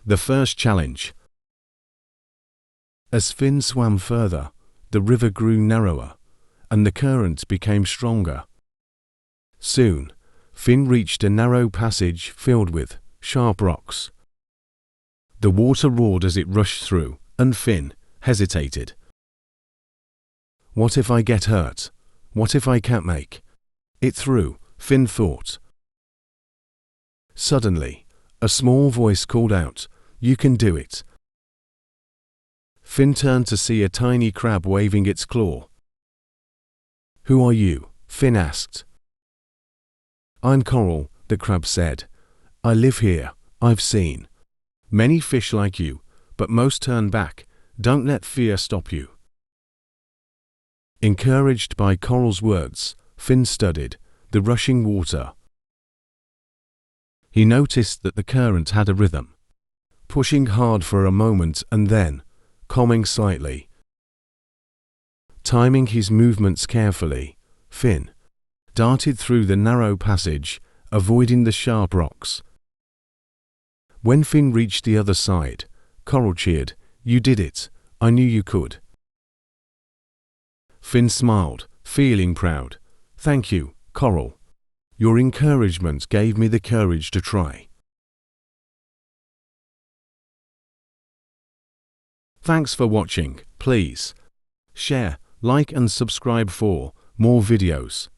The first challenge. As Finn swam further, the river grew narrower, and the current became stronger. Soon, Finn reached a narrow passage filled with sharp rocks. The water roared as it rushed through, and Finn hesitated. What if I get hurt? What if I can't make it through? Finn thought. Suddenly, a small voice called out, "You can do it." Finn turned to see a tiny crab waving its claw. "Who are you?" Finn asked. "I'm Coral," the crab said. "I live here. I've seen many fish like you, but most turn back. Don't let fear stop you." Encouraged by Coral's words, Finn studied the rushing water. He noticed that the current had a rhythm, pushing hard for a moment and then calming slightly. Timing his movements carefully, Finn darted through the narrow passage, avoiding the sharp rocks. When Finn reached the other side, Coral cheered, "You did it. I knew you could." Finn smiled, feeling proud. "Thank you, Coral. Your encouragement gave me the courage to try." Thanks for watching. Please share, like and subscribe for more videos.